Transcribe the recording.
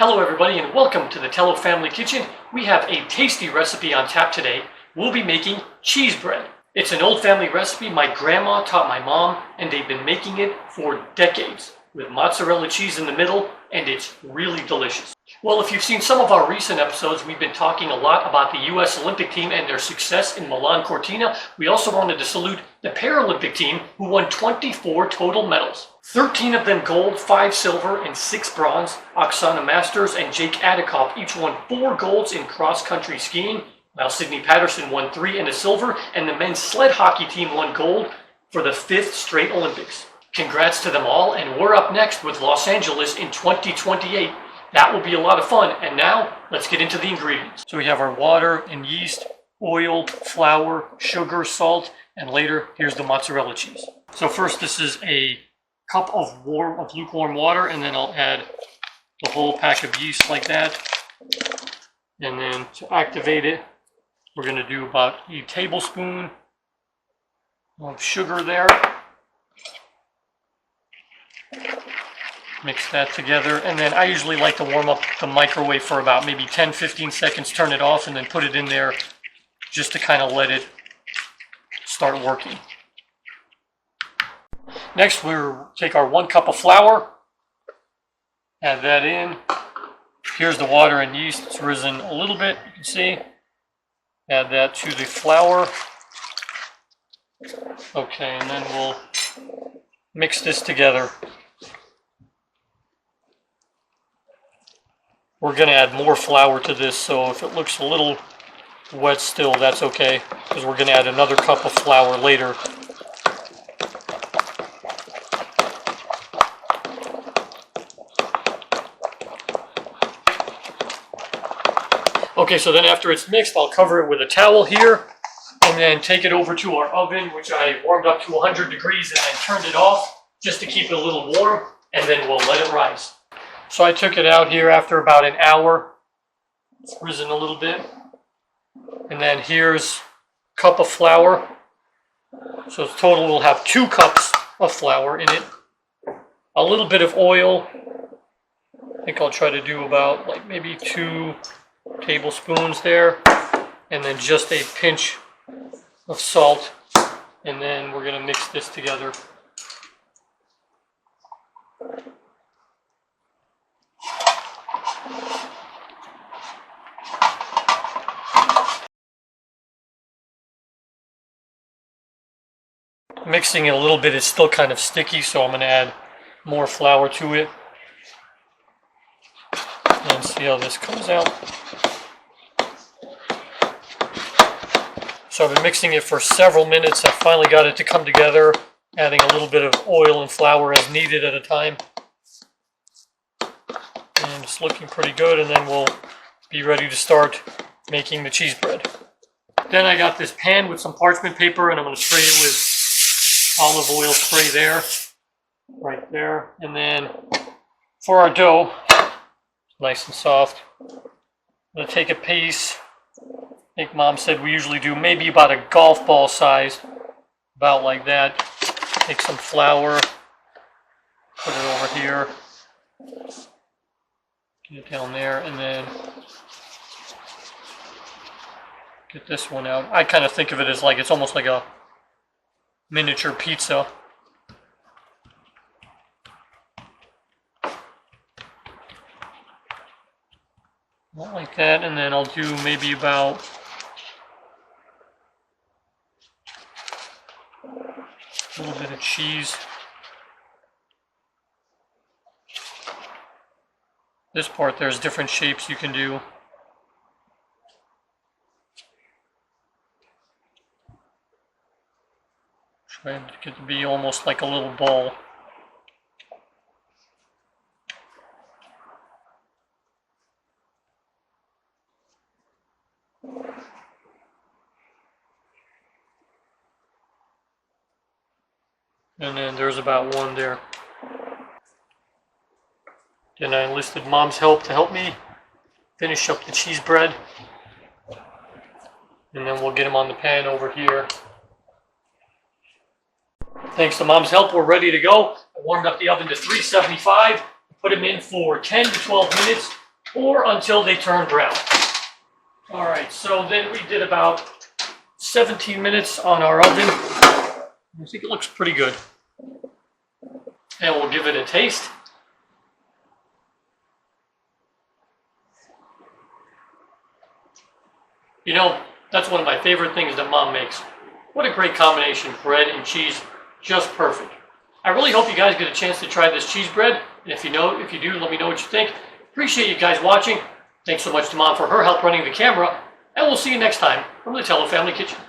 Hello everybody and welcome to the Tellow Family Kitchen. We have a tasty recipe on tap today. We'll be making cheese bread. It's an old family recipe my grandma taught my mom, and they've been making it for decades with mozzarella cheese in the middle, and it's really delicious. Well, if you've seen some of our recent episodes, we've been talking a lot about the U.S. Olympic team and their success in Milan Cortina. We also wanted to salute the Paralympic team, who won 24 total medals. 13 of them gold, 5 silver, and 6 bronze. Oksana Masters and Jake Adikoff each won 4 golds in cross-country skiing, while Sydney Patterson won 3 and a silver, and the men's sled hockey team won gold for the 5th straight Olympics. Congrats to them all, and we're up next with Los Angeles in 2028. That will be a lot of fun, and now let's get into the ingredients. So we have our water and yeast, oil, flour, sugar, salt, and later here's the mozzarella cheese. So first, this is a cup of lukewarm water, and then I'll add the whole pack of yeast like that. And then to activate it, we're going to do about a tablespoon of sugar there. Mix that together, and then I usually like to warm up the microwave for about maybe 10-15 seconds, turn it off, and then put it in there just to kind of let it start working. Next, we'll take our 1 cup of flour, add that in. Here's the water and yeast. It's risen a little bit, you can see. Add that to the flour. Okay, and then we'll mix this together. We're going to add more flour to this, so if it looks a little wet still, that's okay, because we're going to add another cup of flour later. Okay, so then after it's mixed, I'll cover it with a towel here, and then take it over to our oven, which I warmed up to 100 degrees and then turned it off just to keep it a little warm, and then we'll let it rise. So I took it out here after about an hour. It's risen a little bit. And then here's a cup of flour. So total we'll have 2 cups of flour in it. A little bit of oil. I think I'll try to do about like maybe 2 tablespoons there. And then just a pinch of salt. And then we're going to mix this together. Mixing it a little bit is still kind of sticky, so I'm going to add more flour to it. And see how this comes out. So I've been mixing it for several minutes. I finally got it to come together, adding a little bit of oil and flour as needed at a time. And it's looking pretty good, and then we'll be ready to start making the cheese bread. Then I got this pan with some parchment paper, and I'm going to spray it with olive oil spray there, right there. And then for our dough, nice and soft, I'm going to take a piece. I think Mom said we usually do maybe about a golf ball size, about like that. Take some flour, put it over here, get it down there, and then get this one out. I kind of think of it as like, it's almost like a miniature pizza. Not like that, and then I'll do maybe about a little bit of cheese. This part, there's different shapes you can do. Try to get it to be almost like a little ball. And then there's about one there. Then I enlisted Mom's help to help me finish up the cheese bread. And then we'll get them on the pan over here. Thanks to Mom's help, we're ready to go. I warmed up the oven to 375, put them in for 10 to 12 minutes, or until they turn brown. All right, so then we did about 17 minutes on our oven. I think it looks pretty good. And we'll give it a taste. You know, that's one of my favorite things that Mom makes. What a great combination, bread and cheese, just perfect. I really hope you guys get a chance to try this cheese bread. And if you do, let me know what you think. Appreciate you guys watching. Thanks so much to Mom for her help running the camera. And we'll see you next time from the Tellow Family Kitchen.